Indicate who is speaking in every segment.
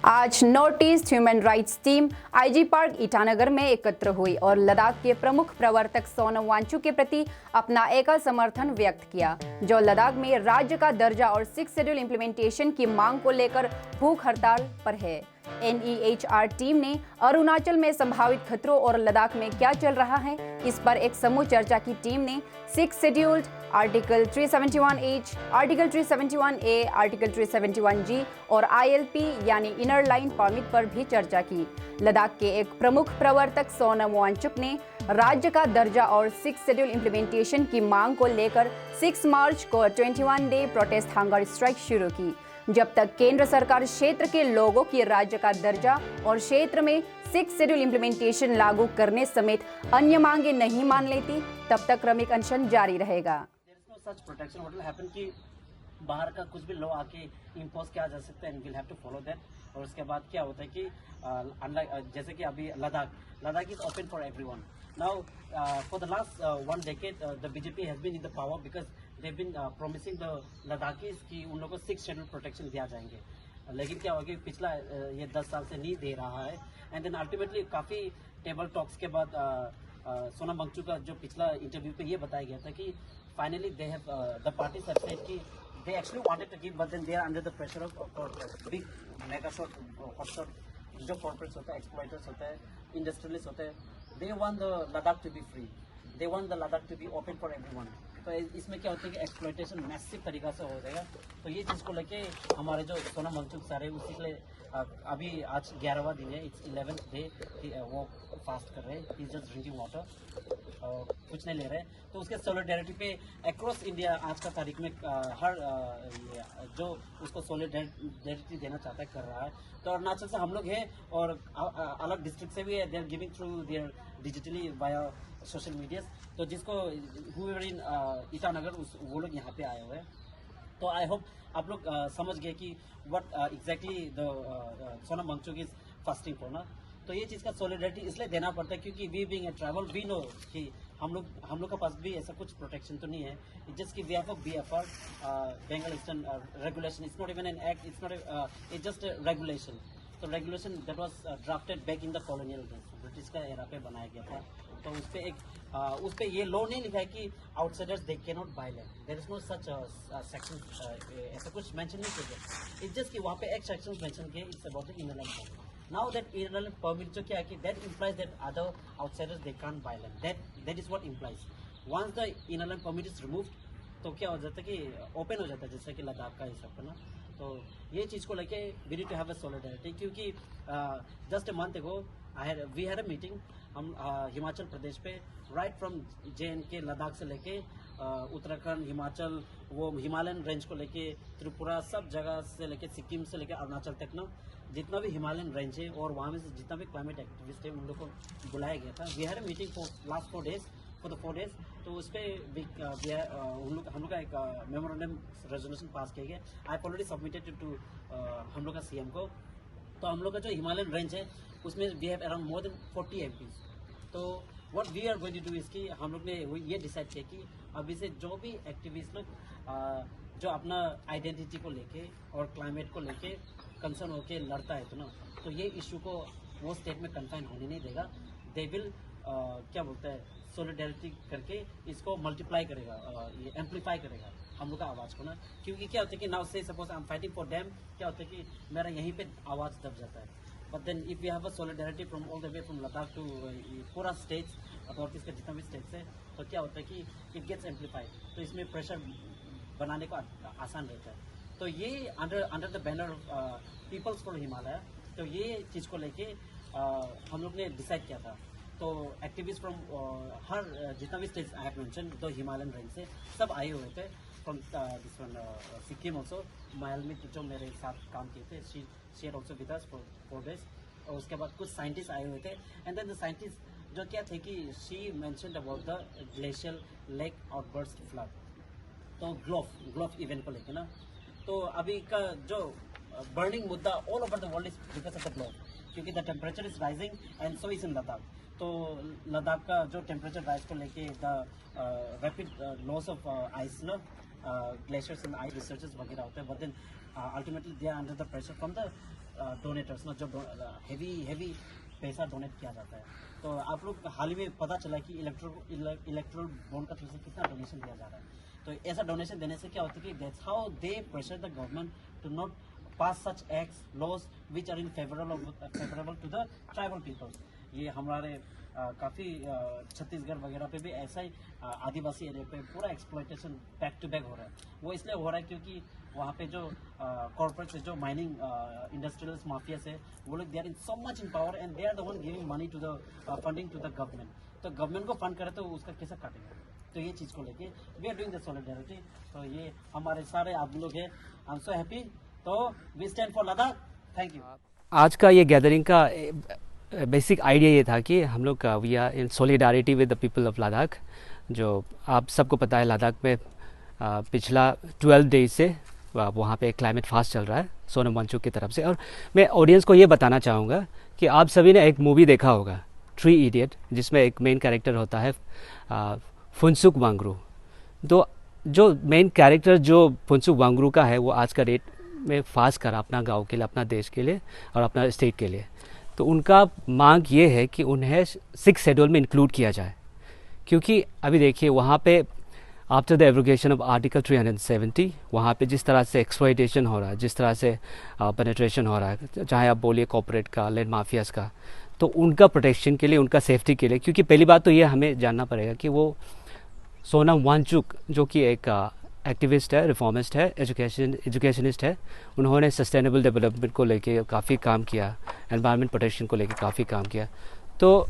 Speaker 1: आज north east human rights team IG park Itanagar में एकत्र हुई और लद्दाख के प्रमुख प्रवर्तक सोनम वांगचुक के प्रति अपना एकल समर्थन व्यक्त किया, जो लद्दाख में राज्य का दर्जा और 6 शेड्यूल इंप्लीमेंटेशन की मांग को लेकर भूख हड़ताल पर है। NEHR टीम ने अरुणाचल में संभावित खतरों और लद्दाख में क्या चल रहा है, इस पर एक समूह चर्चा की टीम ने 6 scheduled, article 371H, article 371A, article 371G और ILP यानी इनर लाइन परमिट पर भी चर्चा की। लद्दाख के एक प्रमुख प्रवर्तक सोनम वांगचुक ने राज्य का दर्जा और 6 शेड्यूल इंप्लीमेंटेशन की मांग को लेकर 6 मार्च को 21 डे प्रोटेस्ट हंगर स्ट्राइक शुरू की। जब तक केंद्र सरकार क्षेत्र के लोगों की राज्य का दर्जा और क्षेत्र में 6 शेड्यूल इंप्लीमेंटेशन लागू करने समेत अन्य मांगे नहीं मान लेती, तब तक क्रमिक अनशन जारी रहेगा।
Speaker 2: सच प्रोटेक्शन व्हाट विल हैपन कि बाहर का कुछ भी लॉ आके इम्पोज किया जा सकता है and will have to follow that. और उसके बाद क्या होता है कि जैसे कि अभी Ladakh is open for everyone now. For the last 1 decade the BJP has been in the power because they have been promising the Ladakhis कि उन लोगों को 6 शेड्यूल प्रोटेक्शन दिया जाएंगे, लेकिन क्या होगा कि पिछला ये 10 साल से नहीं दे रहा है। एंड देन अल्टीमेटली काफ़ी टेबल टॉक्स के बाद सोनम वांगचुक का जो पिछला इंटरव्यू पे ये बताया गया था कि finally they have the parties have said कि they actually wanted to give but then they are under the pressure of big mega shot hotshot जो कॉर्पोरेट्स होता है, एक्सप्लॉइटर्स होता है, इंडस्ट्रियलिस्ट होते हैं, they want the Ladakh to be free, they want the Ladakh to be open for everyone. तो इसमें क्या होता है कि एक्सप्लॉइटेशन मैसिव तरीका से हो जाएगा। तो ये चीज़ को लेके हमारे जो सोनम वांगचुक सारे उसी के लिए अभी आज 11वां दिन है, इट्स 11th डे वो फास्ट कर रहे हैं, इज जस्ट ड्रिंकिंग वाटर, कुछ नहीं ले रहे। तो उसके सोलिडेरिटी पे अक्रॉस इंडिया आज का तारीख में हर जो उसको सोलिडेरिटी देना चाहता है कर रहा है। तो अरुणाचल से हम लोग हैं और अलग डिस्ट्रिक्ट से भी है, they are giving through their digitally via social media. तो जिसको हुएवर इन ईटानगर वो लोग यहाँ पे आए हुए हैं। तो आई होप आप लोग समझ गए कि what exactly the Sonam Wangchuk is fasting for ना। तो ये चीज़ का सोलिडेरिटी इसलिए देना पड़ता है क्योंकि we being a travel we know कि हम लोग के पास भी ऐसा कुछ प्रोटेक्शन तो नहीं है। जस्ट कि we have a BFR Bengal eastern regulation, it's not even an act, it's not it's just regulation. तो regulation that was drafted back in the colonial days, British का एरा पे बनाया गया था। तो उस पर ये लॉ नहीं लिखा है कि outsiders they can not buy land, there is no such section, ऐसा कुछ मेंशन नहीं किया गया। इट्स जस्ट कि वहाँ पे एक सेक्शन मेंशन किया, it's about the inner land. Now that inner land permit जो क्या है कि that implies that other outsiders they can't buy land, that is what implies. Once the inner land permit is removed तो क्या हो जाता है कि ओपन हो जाता है, जैसे कि लद्दाख का हिसाब पर ना। तो ये चीज़ को लेके we need to have a solidarity क्योंकि just a month ago we had a meeting. हम हिमाचल प्रदेश पे राइट फ्रॉम JNK लद्दाख से लेके उत्तराखंड, हिमाचल, वो हिमालयन रेंज को लेके त्रिपुरा, सब जगह से लेके सिक्किम से लेके अरुणाचल तक ना, जितना भी हिमालयन रेंज है और वहाँ में से जितना भी क्लाइमेट एक्टिविस्ट है उन लोग को बुलाया गया था। We had a meeting for last 4 days, for the 4 days। तो उस पर हम लोग का एक मेमोरेंडम रेजोल्यूशन पास किया गया। आई ऑलरेडी सबमिटेड टू हम लोग का CM को। तो हम लोग का जो हिमालयन रेंज है उसमें we have around more than 40 MPs। तो what we are going to do इसकी हम लोग ने ये डिसाइड किया कि अभी से जो भी एक्टिविस्ट लोग जो अपना आइडेंटिटी को लेके और क्लाइमेट को लेके कंसर्न होके लड़ता है तो ये इशू को वो स्टेट में कन्फाइन होने नहीं देगा। दे विल क्या बोलते हैं सोलिडेरिटी करके इसको मल्टीप्लाई करेगा, ये एम्पलीफाई करेगा हम लोग का आवाज़ को ना। क्योंकि क्या होता है कि नाउ से suppose I am fighting for them, क्या होता है कि मेरा यहीं पे आवाज़ दब जाता है। But then if we have a solidarity from all the way from Ladakh to पूरा स्टेट्स अथॉरिटीज़ का जितना भी स्टेट्स है, तो क्या होता है कि इट गेट्स एम्पलीफाइड, तो इसमें प्रेशर बनाने को आसान रहता है। तो ये under the banner of peoples for Himalaya, तो ये चीज़ को लेके हम लोग ने डिसाइड किया था। तो एक्टिविस्ट फ्रॉम हर जितना भी स्टेट्स आई हैव मेंशन, तो हिमालयन रेंज से सब आए हुए थे। From this one Sikkim also, Mayalmi जो मेरे साथ काम किए थे, she had also with us for 4 days। और उसके बाद कुछ साइंटिस्ट आए हुए थे। एंड देन द साइंटिस्ट जो क्या थे कि she mentioned about the glacial lake outburst flood, तो ग्लोफ इवेंट को लेके ना। तो अभी का जो बर्निंग मुद्दा all over the world is because of the GLOF, क्योंकि the temperature is rising and so is in Ladakh. तो लद्दाख का जो टेम्परेचर राइज को लेके the rapid loss of ice ना, ग्लेशियर्स एंड आइस रिसर्चर्स वगैरह होते हैं, but then ultimately they are under the pressure from the donators ना, जो हेवी पैसा डोनेट किया जाता है। तो आप लोग हाल ही में पता चला कि इलेक्ट्रल बॉन्ड का तरफ से कितना डोनेशन दिया जा रहा है। तो ऐसा डोनेशन देने से क्या होता है कि that's how they pressure the government to not pass such acts laws which are in favourable to the tribal peoples. ये हमारे काफ़ी छत्तीसगढ़ वगैरह पे भी ऐसा ही आदिवासी एरिया पे पूरा एक्सप्लॉयटेशन बैक टू बैक हो रहा है। वो इसलिए हो रहा है क्योंकि वहाँ पे जो कॉर्पोरेट्स है, जो माइनिंग इंडस्ट्रियल्स माफियास है, वो लोग they are in so much in power and they are the one giving money to the funding to the government. तो गवर्नमेंट को फंड करे तो उसका कैसे काटेंगे। तो ये चीज़ को लेके we are doing the solidarity. तो ये हमारे सारे आदमी लोग हैं, आई एम सो हैप्पी। तो we stand for Ladakh. Thank you.
Speaker 3: आज का ये गैदरिंग का बेसिक आइडिया ये था कि हम लोग we are in solidarity with the people of Ladakh. जो आप सबको पता है, लद्दाख में पिछला 12 डेज से वहाँ पे क्लाइमेट फास्ट चल रहा है सोनम वांगचुक की तरफ से। और मैं ऑडियंस को ये बताना चाहूँगा कि आप सभी ने एक मूवी देखा होगा, 3 इडियट, जिसमें एक मेन कैरेक्टर होता है फुनसुक वांगडू। तो जो मेन कैरेक्टर जो फुनसुक वांगडू का है, वो आज का डेट में फास्ट करा अपना गांव के लिए, अपना देश के लिए और अपना स्टेट के लिए। तो उनका मांग ये है कि उन्हें 6 शेड्यूल में इंक्लूड किया जाए, क्योंकि अभी देखिए वहाँ पे after the abrogation of article 370 वहाँ पे जिस तरह से एक्सप्लॉयटेशन हो रहा है, जिस तरह से पेनिट्रेशन हो रहा है, चाहे आप बोलिए कॉर्पोरेट का, लैंड माफियाज़ का, तो उनका प्रोटेक्शन के लिए, उनका सेफ्टी के लिए, क्योंकि पहली बात तो ये हमें जानना पड़ेगा कि वो सोनम वांगचुक जो कि एक एक्टिविस्ट है, रिफॉर्मिस्ट है, एजुकेशनिस्ट है, उन्होंने सस्टेनेबल डेवलपमेंट को लेके काफ़ी काम किया, एनवायरनमेंट प्रोटेक्शन को लेके काफ़ी काम किया। तो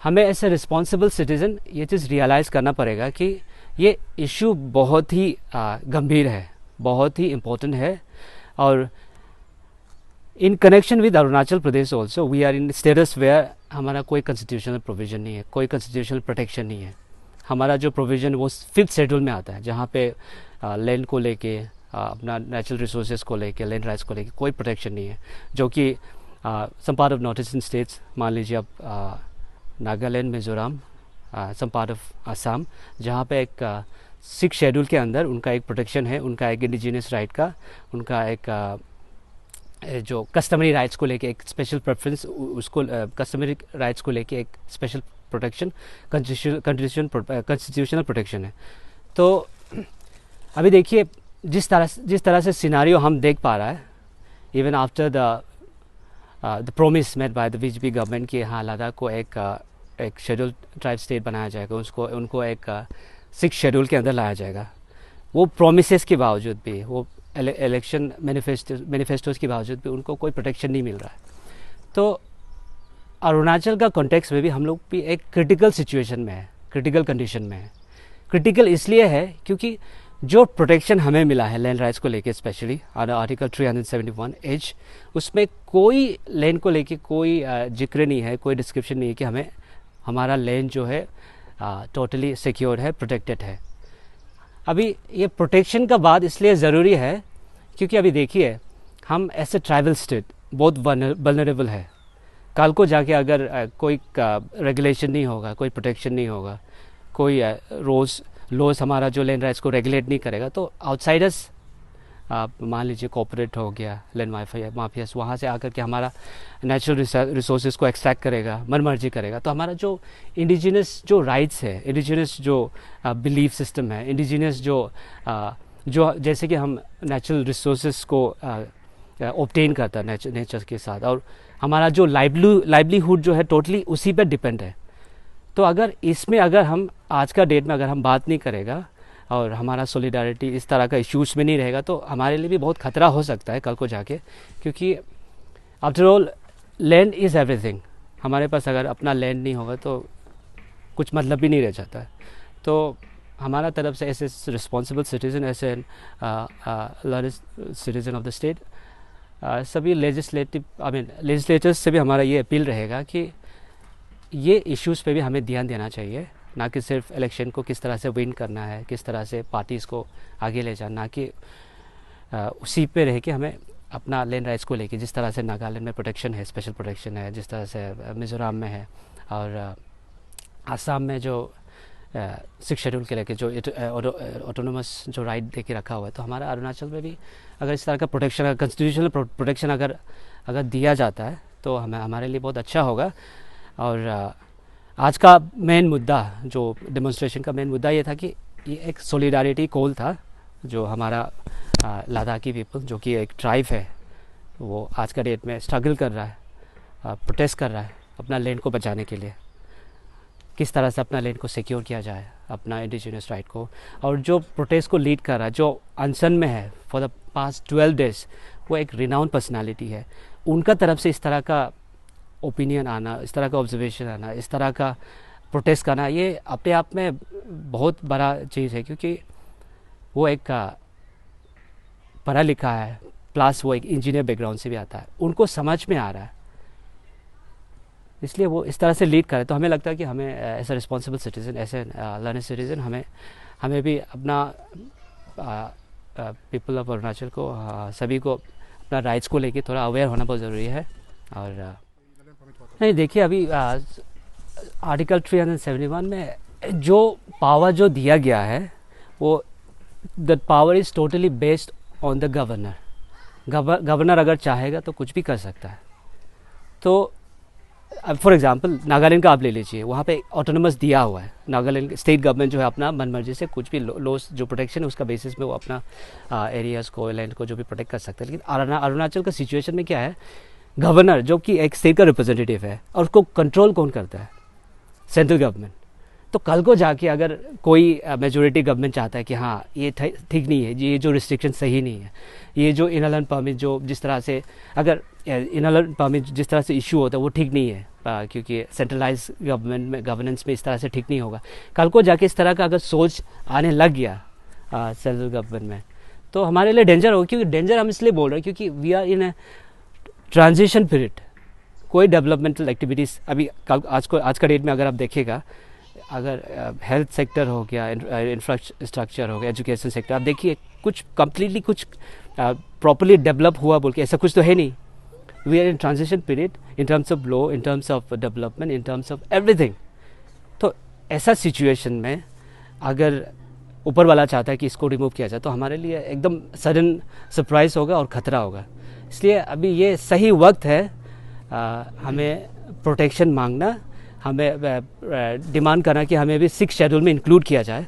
Speaker 3: हमें एज ए रिस्पॉन्सिबल सिटीज़न ये चीज़ रियलाइज़ करना पड़ेगा कि ये इशू बहुत ही गंभीर है, बहुत ही इम्पोर्टेंट है। और in connection with Arunachal Pradesh also we are in status where हमारा कोई कॉन्स्टिट्यूशनल प्रोविज़न नहीं है, कोई कॉन्स्टिट्यूशनल प्रोटेक्शन नहीं है। हमारा जो प्रोविज़न वो 5th शेड्यूल में आता है, जहाँ पे लैंड को लेके, अपना नेचुरल रिसोर्सेज को लेके, लैंड राइट्स को लेके कोई प्रोटेक्शन नहीं है। जो कि some part of north eastern states, मान लीजिए आप Nagaland, Mizoram, some part of Assam, जहाँ पे एक 6th शेड्यूल के अंदर उनका एक प्रोटेक्शन है, उनका एक इंडिजिनियस राइट का, उनका एक जो कस्टमरी राइट्स को लेके एक स्पेशल प्रेफरेंस, उसको कस्टमरी राइट्स को लेके एक स्पेशल प्रोटेक्शन, कॉन्स्टिट्यूशनल प्रोटेक्शन है। तो अभी देखिए जिस तरह से सिनारियो हम देख पा रहा है, even after the promise made by the BJP government कि हाँ लद्दाख को एक शेड्यूल ट्राइब स्टेट बनाया जाएगा, उनको एक 6th शेड्यूल के अंदर लाया जाएगा, वो प्रोमिसेस के बावजूद भी, वो इलेक्शन मैनिफेस्टोज के बावजूद भी उनको कोई प्रोटेक्शन नहीं मिल रहा है। तो अरुणाचल का कॉन्टेक्स्ट में भी हम लोग भी एक क्रिटिकल सिचुएशन में है, क्रिटिकल कंडीशन में है। क्रिटिकल इसलिए है क्योंकि जो प्रोटेक्शन हमें मिला है लैंड राइट्स को लेके, स्पेशली आर्टिकल 371H, उसमें कोई लैंड को लेके कोई जिक्र नहीं है, कोई डिस्क्रिप्शन नहीं है कि हमें हमारा लैंड जो है टोटली सिक्योर है, प्रोटेक्टेड है। अभी ये प्रोटेक्शन का बात इसलिए ज़रूरी है क्योंकि अभी देखिए हम ऐसे ट्राइबल स्टेट बहुत वल्नरेबल है। कल को जाके अगर कोई रेगुलेशन नहीं होगा, कोई प्रोटेक्शन नहीं होगा, कोई लॉज हमारा जो लैंड राइट्स को रेगुलेट नहीं करेगा, तो आउटसाइडर्स, मान लीजिए कॉर्पोरेट हो गया, लैंड माफियास, वहाँ से आकर के हमारा नेचुरल रिसोर्सेज को एक्सट्रैक्ट करेगा, मनमर्जी करेगा। तो हमारा जो इंडिजिनस जो राइट्स है, इंडिजिनस जो बिलीफ सिस्टम है, इंडिजिनस जो जैसे कि हम नेचुरल रिसोर्सेज को ऑब्टेन करता है नेचर के साथ, और हमारा जो लाइवलीहुड जो है टोटली उसी पर डिपेंड है। तो अगर इसमें अगर हम आज का डेट में अगर हम बात नहीं करेगा और हमारा सॉलिडारिटी इस तरह का इश्यूज़ में नहीं रहेगा, तो हमारे लिए भी बहुत ख़तरा हो सकता है कल को जाके, क्योंकि after all land is everything. हमारे पास अगर अपना लैंड नहीं होगा तो कुछ मतलब भी नहीं रह जाता है। तो हमारा तरफ से as a responsible citizen, as a citizen of the state, सभी लेजिस्लेटर्स से भी हमारा ये अपील रहेगा कि ये इश्यूज़ पे भी हमें ध्यान देना चाहिए, ना कि सिर्फ इलेक्शन को किस तरह से विन करना है, किस तरह से पार्टीज़ को आगे ले जाना, ना कि उसी पे रह के हमें अपना लैंड राइट्स को लेके, जिस तरह से नागालैंड में प्रोटेक्शन है, स्पेशल प्रोटेक्शन है, जिस तरह से मिज़ोरम में है, और आसाम में जो 6th शेड्यूल के लेके जो ऑटोनोमस जो राइट दे के रखा हुआ है, तो हमारा अरुणाचल में भी अगर इस तरह का प्रोटेक्शन, कॉन्स्टिट्यूशनल प्रोटेक्शन अगर अगर दिया जाता है तो हमारे लिए बहुत अच्छा होगा। और आज का मेन मुद्दा, जो डेमोन्स्ट्रेशन का मेन मुद्दा ये था कि ये एक सॉलिडारिटी कॉल था जो हमारा लद्दाखी पीपल, जो कि एक ट्राइब है, वो आज का डेट में स्ट्रगल कर रहा है, प्रोटेस्ट कर रहा है अपना लैंड को बचाने के लिए। किस तरह से अपना लैंड को सिक्योर किया जाए, अपना इंडिजिनस राइट को। और जो प्रोटेस्ट को लीड कर रहा है, जो अनशन में है फॉर द पास्ट 12 डेज, वो एक रिनाउंड पर्सनालिटी है। उनका तरफ से इस तरह का ओपिनियन आना, इस तरह का ऑब्जर्वेशन आना, इस तरह का प्रोटेस्ट करना, ये अपने आप में बहुत बड़ा चीज़ है, क्योंकि वो एक पढ़ा लिखा है, प्लस वो एक इंजीनियर बैकग्राउंड से भी आता है, उनको समझ में आ रहा है, इसलिए वो इस तरह से लीड करे। तो हमें लगता है कि हमें as a responsible citizen, as a learning citizen, हमें भी अपना पीपल ऑफ अरुणाचल को, सभी को अपना राइट्स को लेके थोड़ा अवेयर होना बहुत ज़रूरी है। और नहीं, देखिए अभी आर्टिकल 371 में जो पावर जो दिया गया है, वो the power is totally based on the governor. Governor अगर चाहेगा तो कुछ भी कर सकता है। तो अब फॉर एग्जांपल नागालैंड का आप ले लीजिए, वहाँ पे ऑटोनमस दिया हुआ है। नागालैंड स्टेट गवर्नमेंट जो है अपना मन मर्जी से कुछ भी लॉस जो प्रोटेक्शन है उसका बेसिस में वो अपना एरियाज़ को, लैंड को जो भी प्रोटेक्ट कर सकता है। लेकिन अरुणाचल का सिचुएशन में क्या है, गवर्नर जो कि एक स्टेट का रिप्रेजेंटेटिव है, और उसको कंट्रोल कौन करता है, सेंट्रल गवर्नमेंट। तो कल को जाके अगर कोई मेजोरिटी गवर्नमेंट चाहता है कि हाँ ये ठीक नहीं है, ये जो रिस्ट्रिक्शन सही नहीं है, ये जो इनलैंड परमिट जो जिस तरह से, अगर इनलैंड परमिट जिस तरह से इशू होता है वो ठीक नहीं है, क्योंकि सेंट्रलाइज गवर्नमेंट में, गवर्नेंस में इस तरह से ठीक नहीं होगा। कल को जाके इस तरह का अगर सोच आने लग गया सेंट्रल गवर्नमेंट में, तो हमारे लिए डेंजर होगा। क्योंकि डेंजर हम इसलिए बोल रहे हैं क्योंकि we are in a transition period. कोई डेवलपमेंटल एक्टिविटीज़ अभी आज का डेट में अगर आप देखेगा, अगर हेल्थ सेक्टर हो गया, इंफ्रास्ट्रक्चर हो गया, एजुकेशन सेक्टर, आप देखिए कुछ कम्प्लीटली कुछ प्रॉपर्ली डेवलप हुआ बोल के ऐसा कुछ तो है नहीं। We are in transition period in terms of law, in terms of development, in terms of everything. तो ऐसा सिचुएशन में अगर ऊपर वाला चाहता है कि इसको रिमूव किया जाए, तो हमारे लिए एकदम सडन सरप्राइज होगा और ख़तरा होगा। इसलिए अभी ये सही वक्त है हमें प्रोटेक्शन मांगना, हमें डिमांड करना कि हमें भी 6 शेड्यूल में इंक्लूड किया जाए,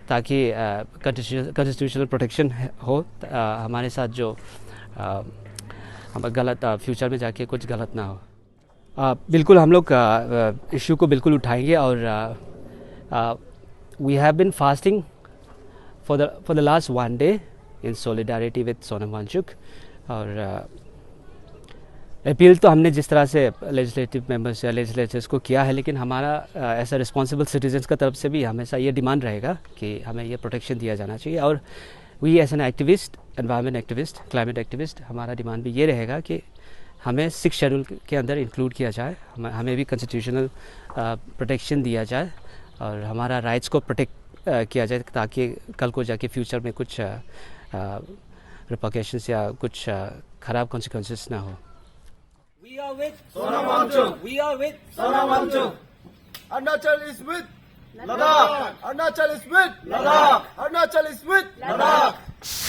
Speaker 3: ताकि कॉन्स्टिट्यूशनल प्रोटेक्शन हो। हमारे साथ जो हम गलत फ्यूचर में जाके कुछ गलत ना हो। बिल्कुल हम लोग इशू को बिल्कुल उठाएंगे। और we have been fasting for the last 1 day in solidarity with Sonam Wangchuk. और अपील तो हमने जिस तरह से लेजिस्लेटिव मेंबर्स या लेजिस्लेचर्स को किया है, लेकिन हमारा ऐसा रिस्पॉन्सिबल सिटीजन्स का तरफ से भी हमेशा ये डिमांड रहेगा कि हमें ये प्रोटेक्शन दिया जाना चाहिए। और we as an activist, environment activist, climate activist, हमारा डिमांड भी ये रहेगा कि हमें 6 शेड्यूल के अंदर इंक्लूड किया जाए, हमें भी कॉन्स्टिट्यूशनल प्रोटेक्शन दिया जाए और हमारा राइट्स को प्रोटेक्ट किया जाए, ताकि कल को जाके फ्यूचर में कुछ रिपरकशंस या कुछ ख़राब कॉन्सिक्वेंसेस ना हो।
Speaker 4: We are with Sonam Wangchuk. We are with Sonam Wangchuk. Arunachal is with Ladakh. Arunachal is with Ladakh. Arunachal is with Ladakh.